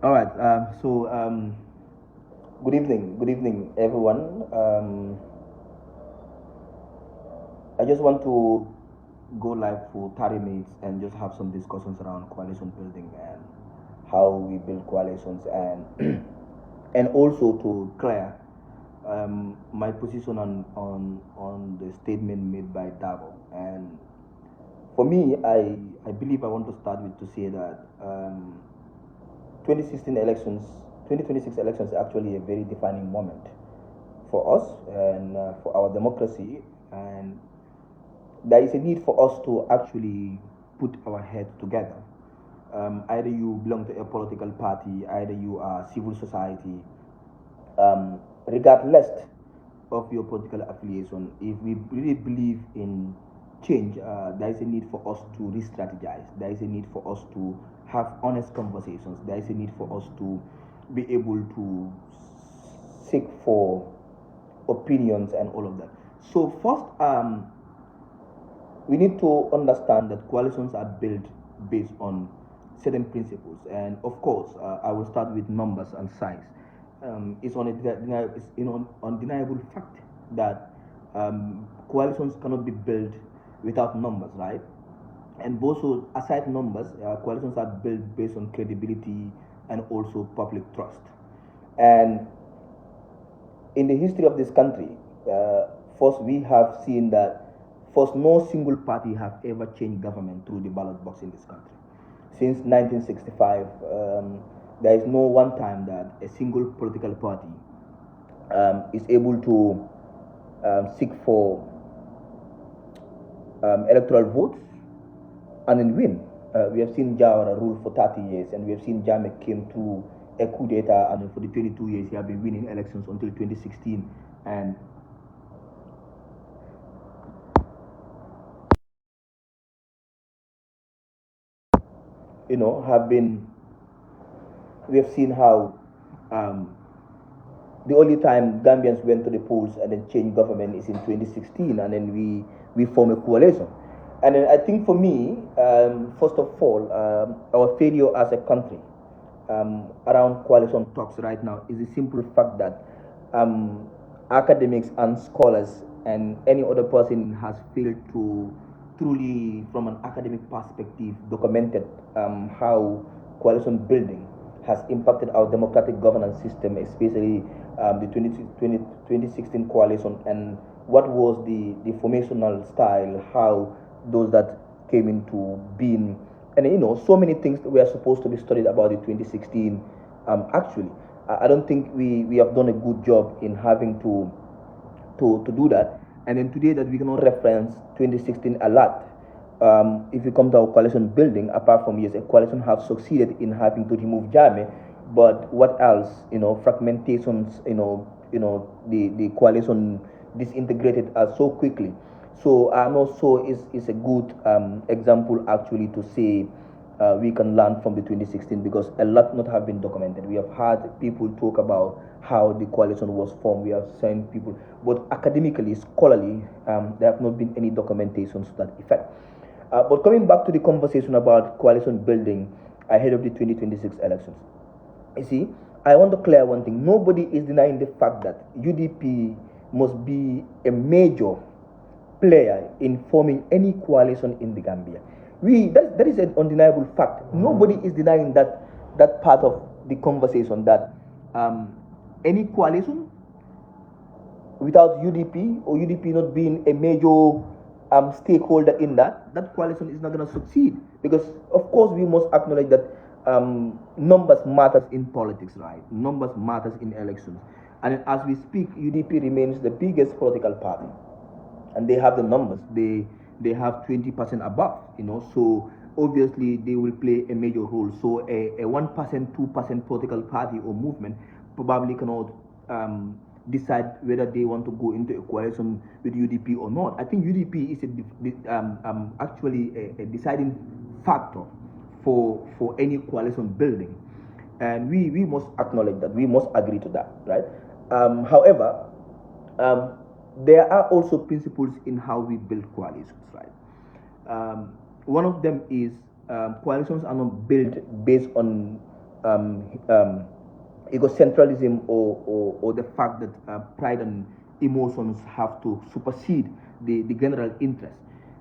All right. Good evening, everyone. I just want to go live for 30 minutes and just have some discussions around coalition building and how we build coalitions and and also to clear my position on the statement made by Darboe. And for me, I believe I want to start with to say that 2016 elections, 2026 elections are actually a very defining moment for us and for our democracy. And there is a need for us to actually put our heads together. Either you belong to a political party, either you are civil society, regardless of your political affiliation, if we really believe in change, there is a need for us to re-strategize. There is a need for us to have honest conversations. There is a need for us to be able to seek for opinions and all of that. So first, we need to understand that coalitions are built based on certain principles, and of course, I will start with numbers and size. It's undeniable fact that coalitions cannot be built without numbers, right? And also, aside numbers, coalitions are built based on credibility and also public trust. And in the history of this country, first we have seen that first no single party have ever changed government through the ballot box in this country. Since 1965, there is no one time that a single political party is able to seek for electoral votes and then win. We have seen Jawara rule for 30 years, and we have seen Jammeh came through a coup d'etat, and for the 22 years he has been winning elections until 2016. And have been, we have seen how the only time Gambians went to the polls and then changed government is in 2016, and then we form a coalition. And then I think for me, first of all, our failure as a country around coalition talks right now is the simple fact that academics and scholars and any other person has failed to truly, from an academic perspective, documented how coalition building has impacted our democratic governance system, especially the 2016 coalition, and what was the formational style, how those that came into being, and so many things that were supposed to be studied about the 2016. Actually, I don't think we have done a good job in having to do that. And then today that we cannot reference 2016 a lot. If you come to our coalition building, apart from yes, a coalition have succeeded in having to remove Jammeh, but what else? Fragmentations. The coalition disintegrated so quickly. So also is a good example actually to say we can learn from the 2016, because a lot not have been documented. We have had people talk about how the coalition was formed. We have seen people, but academically, scholarly, there have not been any documentation to that effect. But coming back to the conversation about coalition building ahead of the 2026 elections, you see, I want to clear one thing. Nobody is denying the fact that UDP must be a major player in forming any coalition in the Gambia. That is an undeniable fact. Nobody is denying that part of the conversation, that any coalition without UDP, or UDP not being a major stakeholder in that coalition is not going to succeed. Because of course we must acknowledge that numbers matters in politics, right? Numbers matters in elections. And as we speak, UDP remains the biggest political party, and they have the numbers. They have 20% above. So obviously they will play a major role. So a 1%, 2% political party or movement probably cannot decide whether they want to go into a coalition with UDP or not. I think UDP is actually a deciding factor for any coalition building, and we must acknowledge that. We must agree to that, right? However, there are also principles in how we build coalitions, right? One of them is coalitions are not built based on um, um, egocentralism or the fact that pride and emotions have to supersede the general interest.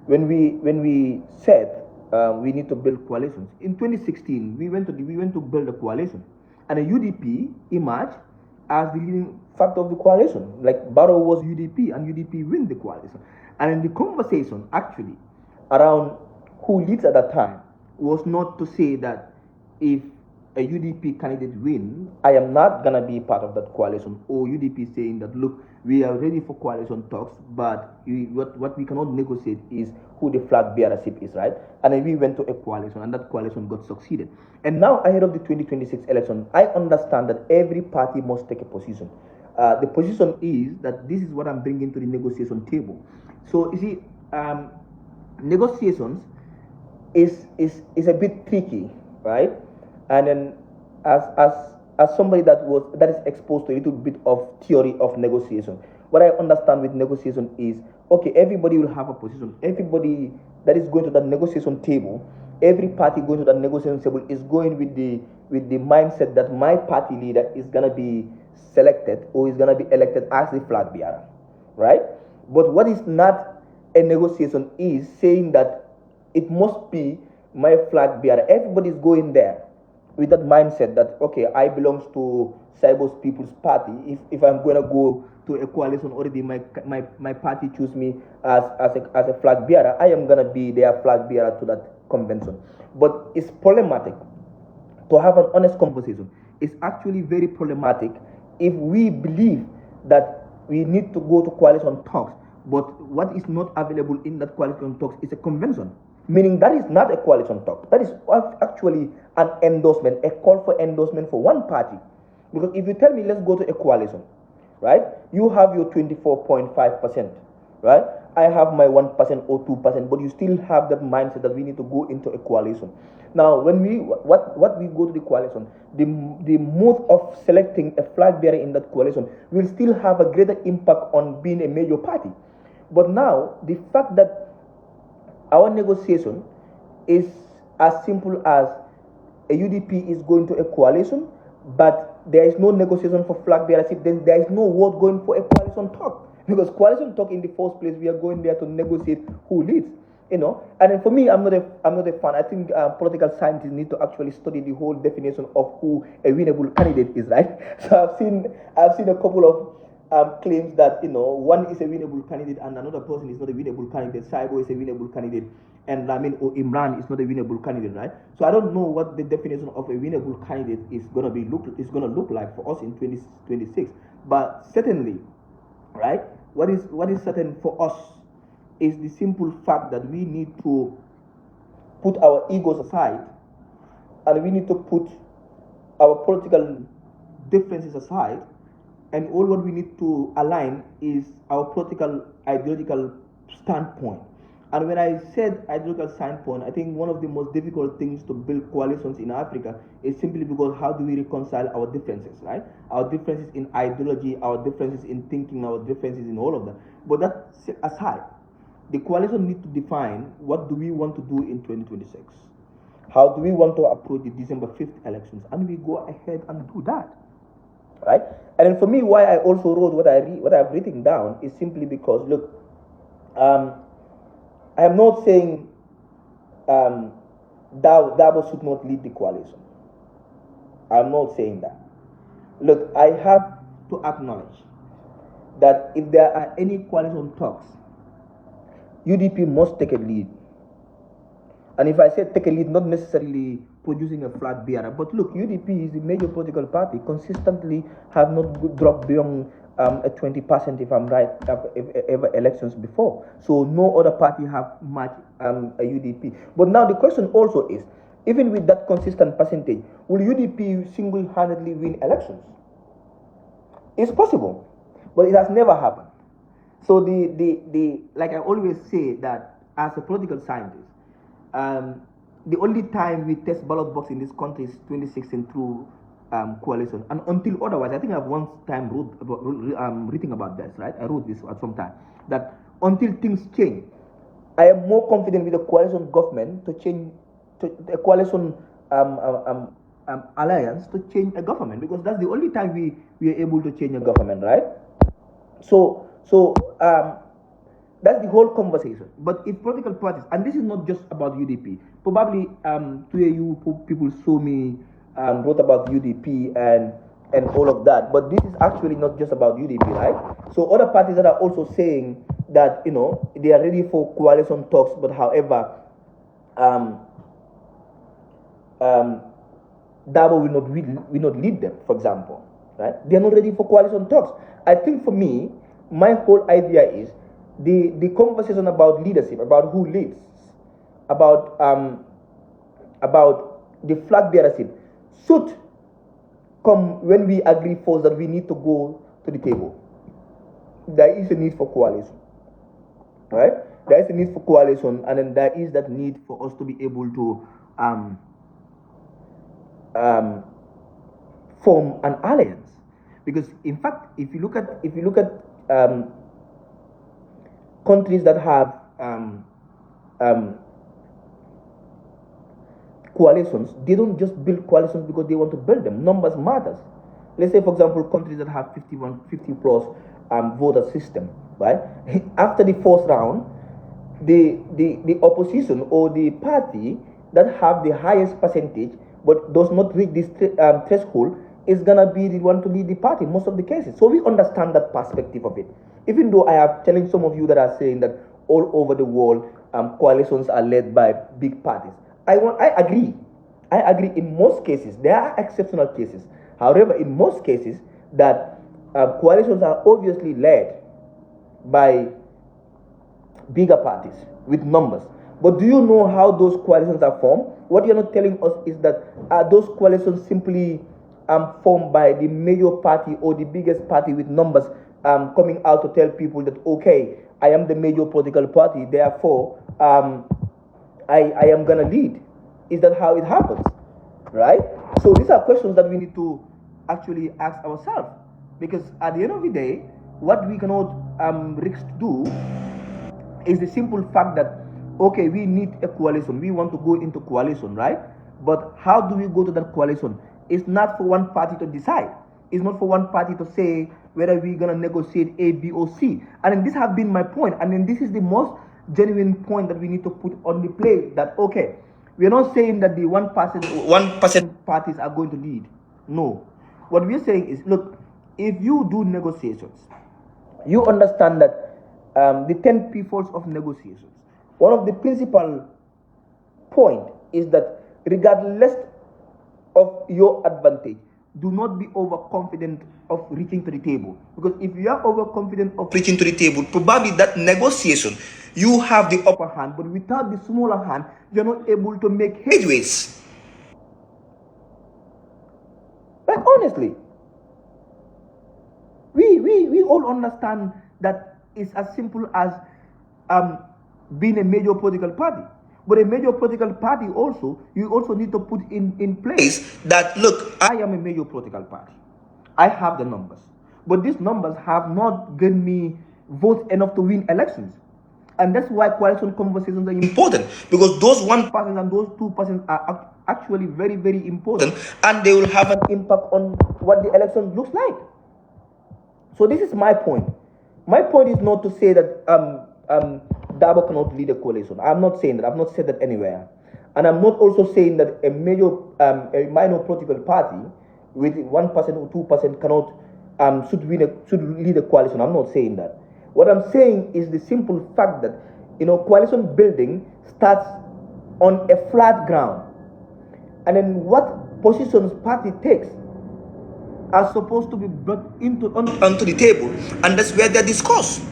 When we said we need to build coalitions in 2016, we went to build a coalition, and a UDP emerged as the leading factor of the coalition. Like Barrow was UDP, and UDP win the coalition. And in the conversation, actually, around who leads at that time was not to say that if a UDP candidate win, I am not gonna be part of that coalition, or UDP saying that look, we are ready for coalition talks, but what we cannot negotiate is who the flag bearership is, right? And then we went to a coalition, and that coalition got succeeded. And now, ahead of the 2026 election, I understand that every party must take a position. The position is that this is what I'm bringing to the negotiation table. So you see, negotiations is a bit tricky, right? And then as somebody that is exposed to a little bit of theory of negotiation, what I understand with negotiation is, okay, everybody will have a position. Everybody that is going to that negotiation table, every party going to that negotiation table is going with the mindset that my party leader is gonna be selected or is gonna be elected as the flag bearer, right? But what is not a negotiation is saying that it must be my flag bearer. Everybody is going there with that mindset that, okay, I belong to Saibo's People's Party. If I'm going to go to a coalition, already my party choose me as a flag bearer, I am going to be their flag bearer to that convention. But it's problematic to have an honest conversation. It's actually very problematic if we believe that we need to go to coalition talks, but what is not available in that coalition talks is a convention. Meaning that is not a coalition talk. That is actually an endorsement, a call for endorsement for one party. Because if you tell me let's go to a coalition, right? You have your 24.5%, right? I have my 1% or 2%, but you still have that mindset that we need to go into a coalition. Now, when what we go to the coalition, the mode of selecting a flag bearer in that coalition will still have a greater impact on being a major party. But now, the fact that our negotiation is as simple as a UDP is going to a coalition, but there is no negotiation for flag bearership, then there is no word going for a coalition talk. Because coalition talk, in the first place, we are going there to negotiate who leads. And then for me, I'm not a fan. I think political scientists need to actually study the whole definition of who a winnable candidate is, right? So I've seen a couple of claims that one is a winnable candidate and another person is not a winnable candidate. Saibo is a winnable candidate, and or Imran is not a winnable candidate, right? So I don't know what the definition of a winnable candidate is gonna look like for us in 2026. But certainly, right? What is certain for us is the simple fact that we need to put our egos aside, and we need to put our political differences aside, and all what we need to align is our political ideological standpoint. And when I said ideological standpoint, I think one of the most difficult things to build coalitions in Africa is simply because how do we reconcile our differences, right? Our differences in ideology, our differences in thinking, our differences in all of that. But that aside, the coalition needs to define what do we want to do in 2026. How do we want to approach the December 5th elections? And we go ahead and do that, right? And then for me, why I also wrote what I've written down is simply because, look, I am not saying Darboe should not lead the coalition. I'm not saying that. Look, I have to acknowledge that if there are any coalition talks, UDP must take a lead. And if I say take a lead, not necessarily producing a flag bearer, but look, UDP is the major political party, consistently have not dropped beyond a 20%, if I'm right, ever elections before. So no other party have matched a UDP. But now the question also is, even with that consistent percentage, will UDP single-handedly win elections? It's possible, but it has never happened. So like I always say that as a political scientist, the only time we test ballot box in this country is 2016 through coalition, and until otherwise, I think I've one time written about this, right? I wrote this at some time, that until things change, I am more confident with the coalition government to change to a coalition alliance to change a government, because that's the only time we are able to change a government, right? So that's the whole conversation. But if political parties, and this is not just about UDP, probably people saw me wrote about UDP and all of that, but this is actually not just about UDP, right? So other parties that are also saying that they are ready for coalition talks, but however, Darboe will not lead them, for example, right? They are not ready for coalition talks. I think for me, my whole idea is the conversation about leadership, about who leads, about the flag bearership should come when we agree first that we need to go to the table. There is a need for coalition, right? There is a need for coalition, and then there is that need for us to be able to form an alliance. Because in fact, if you look at countries that have coalitions, they don't just build coalitions because they want to build them. Numbers matters. Let's say, for example, countries that have 50 plus voter system, right? After the first round, the opposition or the party that have the highest percentage but does not reach this threshold is gonna be the one to lead the party most of the cases. So we understand that perspective of it. Even though I have telling some of you that are saying that all over the world coalitions are led by big parties, I agree. I agree in most cases. There are exceptional cases. However, in most cases, that coalitions are obviously led by bigger parties with numbers. But do you know how those coalitions are formed? What you're not telling us is that those coalitions simply formed by the major party or the biggest party with numbers coming out to tell people that, okay, I am the major political party, therefore I am going to lead. Is that how it happens? Right? So these are questions that we need to actually ask ourselves. Because at the end of the day, what we cannot risk to do is the simple fact that, okay, we need a coalition. We want to go into coalition, right? But how do we go to that coalition? It's not for one party to decide. It's not for one party to say whether we're going to negotiate A, B, or C. And this has been my point. And then this is the most genuine point that we need to put on the plate, that, okay, we're not saying that the 1% parties are going to lead. No. What we're saying is, look, if you do negotiations, you understand that the 10 pitfalls of negotiations, one of the principal point is that regardless of your advantage, do not be overconfident of reaching to the table. Because if you are overconfident of reaching to the table, probably that negotiation, you have the upper hand, but without the smaller hand, you're not able to make headways. Like, honestly, we all understand that it's as simple as being a major political party. But a major political party also, you also need to put in place that, look, I am a major political party. I have the numbers. But these numbers have not given me votes enough to win elections. And that's why coalition conversations are important. Because those 1% and those 2% are actually very, very important. And they will have an impact on what the election looks like. So this is my point. My point is not to say that Darboe cannot lead a coalition. I'm not saying that. I've not said that anywhere. And I'm not also saying that a minor political party with 1% or 2% cannot should lead a coalition. I'm not saying that. What I'm saying is the simple fact that coalition building starts on a flat ground, and then what positions party takes are supposed to be brought onto the table, and that's where they're discussed.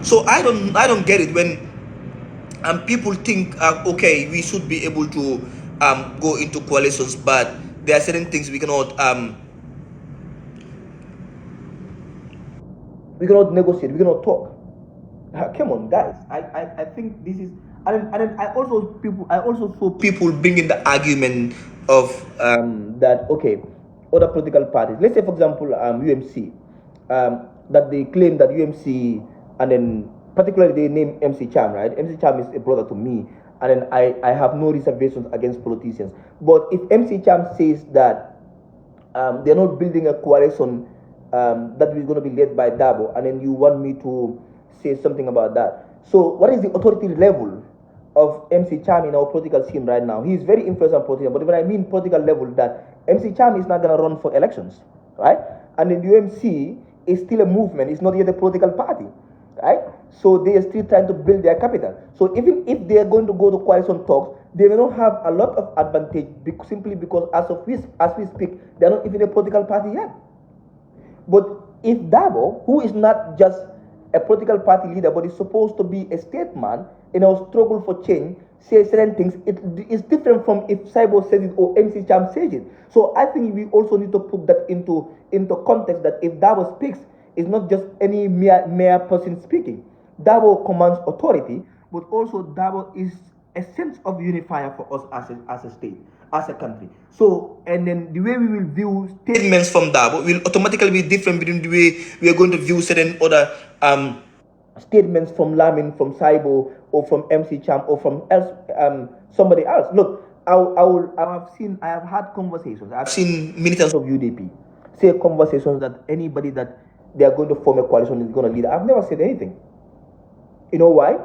So I don't get it when people think okay, we should be able to go into coalitions, but there are certain things we cannot negotiate, we cannot talk. Come on, guys. I think this is, and I also saw people bringing the argument of that, okay, other political parties, let's say for example UMC, that they claim that UMC, and then particularly they name MC Cham, right? MC Cham is a brother to me, and then I have no reservations against politicians. But if MC Cham says that they're not building a coalition that is going to be led by Darboe, and then you want me to say something about that. So what is the authority level of MC Cham in our political scene right now? He is very influential politician, but when I mean political level, that MC Cham is not going to run for elections, right? And then UMC is still a movement, it's not yet a political party, right? So they are still trying to build their capital. So even if they are going to go to coalition talks, they will not have a lot of advantage simply because as we speak, they are not even a political party yet. But if Darboe, who is not just a political party leader, but is supposed to be a statesman in our struggle for change, says certain things, it is different from if Saibo says it or MC Cham says it. So I think we also need to put that into context, that if Darboe speaks, it's not just any mere person speaking. Darboe commands authority, but also Darboe is a sense of unifier for us as a state, as a country. So, and then the way we will view statements from Darboe will automatically be different between the way we are going to view certain other statements from Lamin, from Saibo, or from MC Cham, or from somebody else. Look, I have had conversations. I've seen militants of UDP say conversations that anybody that they are going to form a coalition is going to lead. I've never said anything. You know why?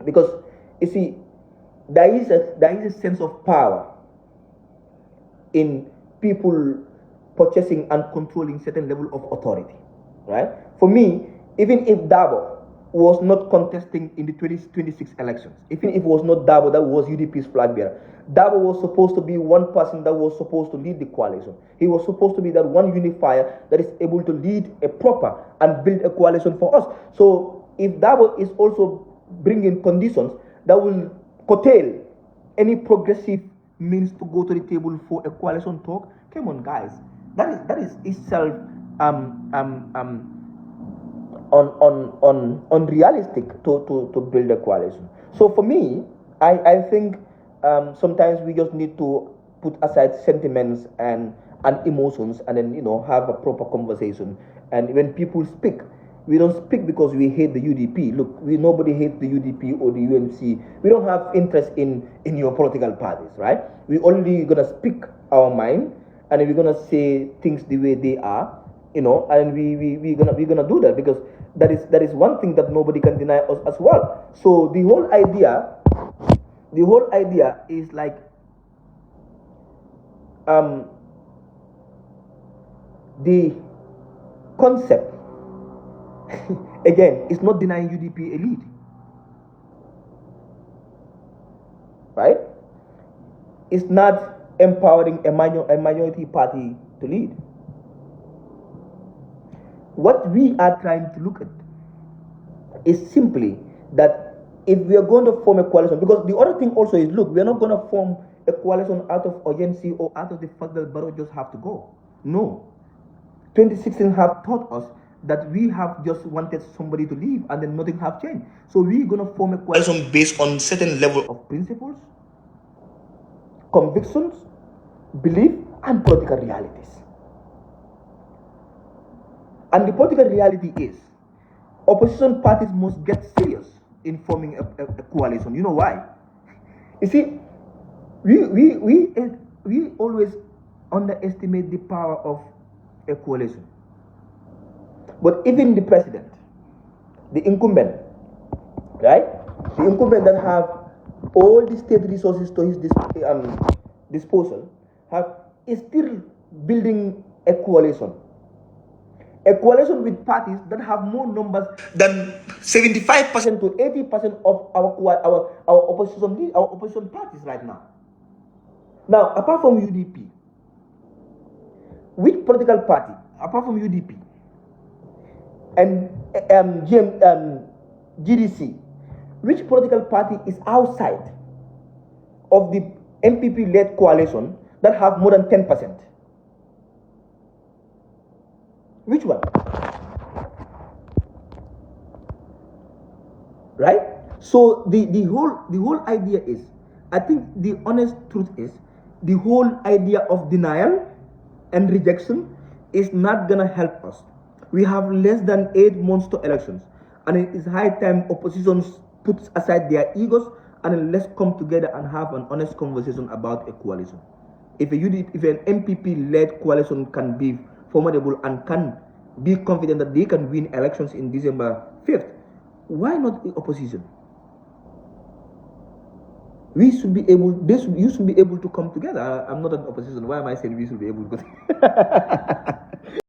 Because you see, there is a sense of power in people purchasing and controlling certain level of authority, right? For me, even if Darboe was not contesting in the 2026 elections, even if it was not Darboe that was UDP's flag bearer, Darboe was supposed to be one person that was supposed to lead the coalition. He was supposed to be that one unifier that is able to lead a proper and build a coalition for us. So if Darboe is also bringing conditions that will curtail any progressive means to go to the table for a coalition talk, come on, guys, that is itself unrealistic to build a coalition. So for me, I think sometimes we just need to put aside sentiments and emotions, and then have a proper conversation. And when people speak, we don't speak because we hate the UDP. Look, nobody hates the UDP or the UMC. We don't have interest in your political parties, right? We only gonna speak our mind, and we're gonna say things the way they are, and we're gonna do that, because that is one thing that nobody can deny us as well. So the whole idea is like the concept again is not denying UDP a lead, right? It's not empowering a minority party to lead. What we are trying to look at is simply that if we are going to form a coalition, because the other thing also is, look, we are not going to form a coalition out of urgency or out of the fact that Barrow just have to go. No. 2016 have taught us that we have just wanted somebody to leave, and then nothing have changed. So we're going to form a coalition based on certain level of principles, convictions, belief, and political realities. And the political reality is, opposition parties must get serious in forming a coalition. You know why? You see, we always underestimate the power of a coalition. But even the president, the incumbent, right? The incumbent that have all the state resources to his disposal, is still building a coalition. A coalition with parties that have more numbers than 75% to 80% of our opposition parties right now. Now, apart from UDP, which political party, apart from UDP and GDC, which political party is outside of the MPP-led coalition that have more than 10%? Which one? Right? So the whole idea is, I think the honest truth is, the whole idea of denial and rejection is not gonna help us. We have less than 8 months to elections, and it is high time oppositions puts aside their egos and then let's come together and have an honest conversation about a coalition. If an MPP-led coalition can be formidable and can be confident that they can win elections in December 5th, why not the opposition? You should be able to come together. I'm not an opposition. Why am I saying we should be able to go together?